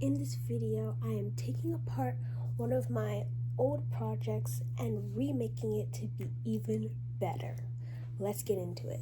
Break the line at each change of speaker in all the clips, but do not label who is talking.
In this video, I am taking apart one of my old projects and remaking it to be even better. Let's get into it.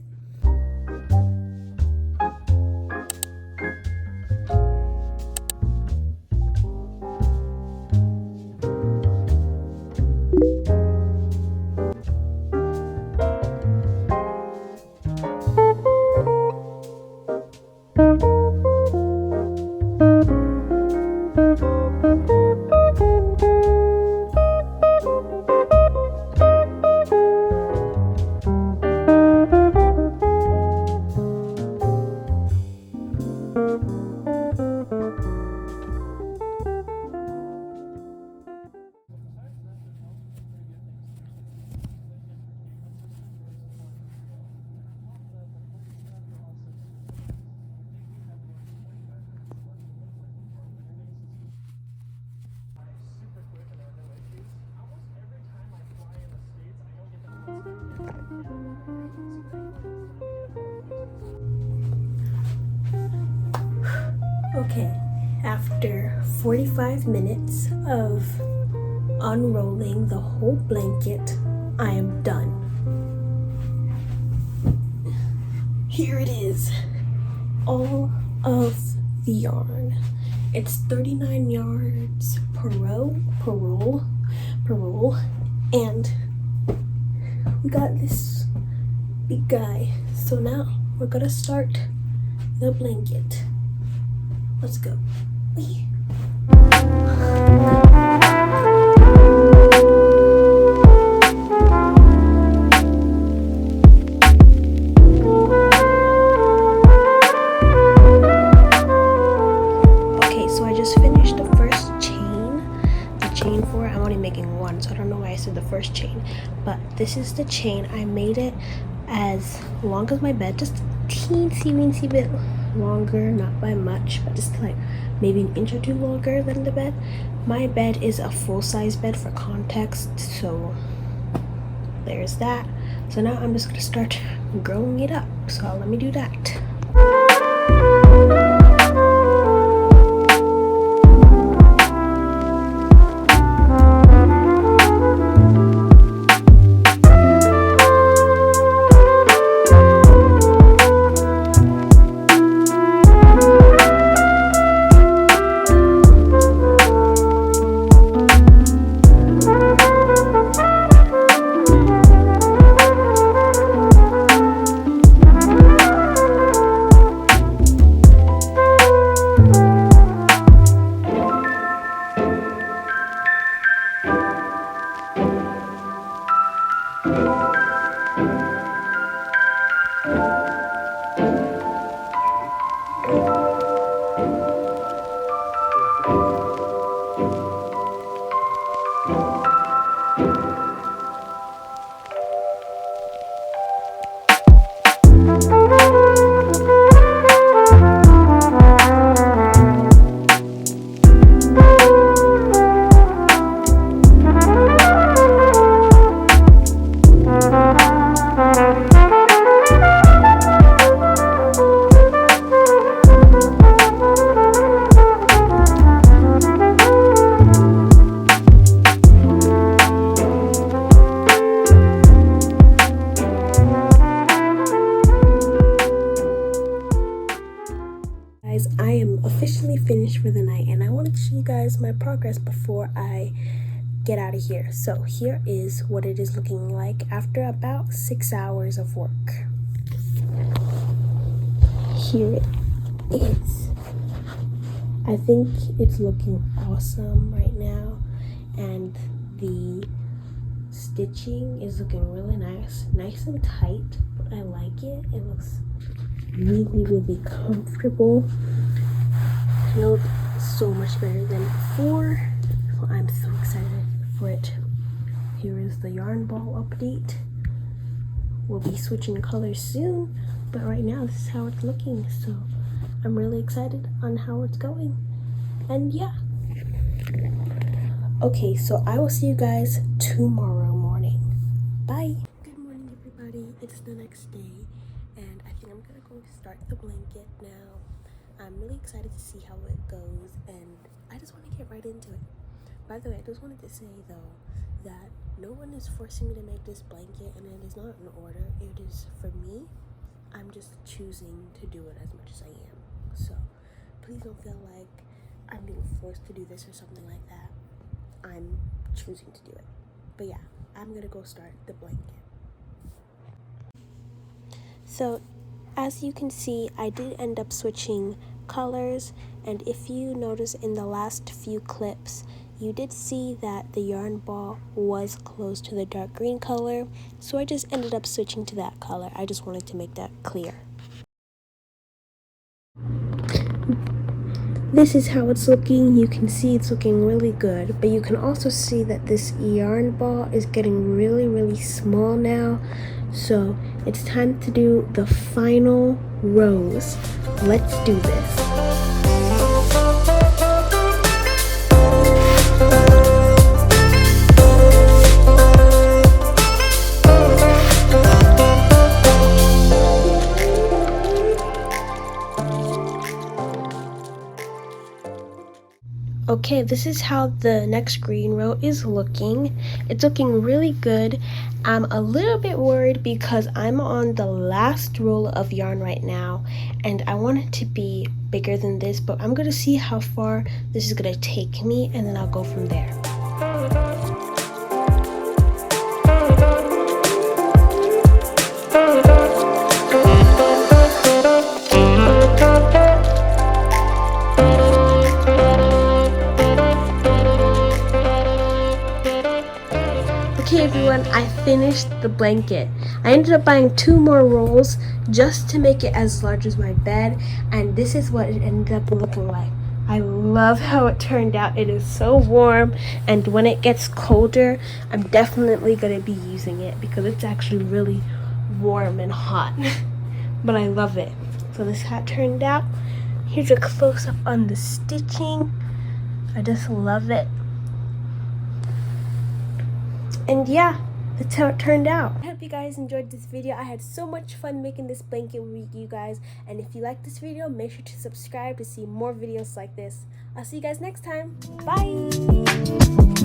Okay, after 45 minutes of unrolling the whole blanket, I am done. Here it is, all of the yarn. It's 39 yards per roll, and we got this big guy. So now we're gonna start the blanket. Let's go. Okay, so I just finished the first chain. The chain for it, I'm only making one, so I don't know why I said the first chain. But this is the chain. I made it as long as my bed, just a teensy bit longer, not by much, but just like maybe an inch or two longer than the bed. My bed is a full-size bed for context, so there's that. So now I'm just gonna start growing it up, so let me do that. I am officially finished for the night, and I wanted to show you guys my progress before I get out of here. So here is what it is looking like after about 6 hours of work. Here it is. I think it's looking awesome right now, and the stitching is looking really nice and tight, but I like it. It looks really comfortable. It looks so much better than before, so I'm so excited for it. Here is the yarn ball update. We'll be switching colors soon, but right now this is how it's looking, so I'm really excited on how it's going. And yeah, okay, so I will see you guys tomorrow morning. Bye. Good morning, everybody. It's the next day, and I think I'm gonna go start the blanket now. I'm really excited to see how it goes, and I just want to get right into it. By the way, I just wanted to say though that no one is forcing me to make this blanket, and it is not in order. It is for me. I'm just choosing to do it as much as I am. So please don't feel like I'm being forced to do this or something like that. I'm choosing to do it. But yeah, I'm gonna go start the blanket. So as you can see, I did end up switching colors, and if you notice in the last few clips, you did see that the yarn ball was close to the dark green color, so I just ended up switching to that color. I just wanted to make that clear. This is how it's looking. You can see it's looking really good, but you can also see that this yarn ball is getting really small now. So it's time to do the final rows. Let's do this. Okay, this is how the next green row is looking. It's looking really good. I'm a little bit worried because I'm on the last roll of yarn right now, and I want it to be bigger than this, but I'm gonna see how far this is gonna take me, and then I'll go from there. Okay everyone, I finished the blanket. I ended up buying 2 more rolls just to make it as large as my bed, and this is what it ended up looking like. I love how it turned out. It is so warm, and when it gets colder, I'm definitely going to be using it because it's actually really warm and hot. But I love it. So this hat turned out. Here's a close-up on the stitching. I just love it. And yeah, that's how it turned out. I hope you guys enjoyed this video. I had so much fun making this blanket with you guys. And if you like this video, make sure to subscribe to see more videos like this. I'll see you guys next time. Bye!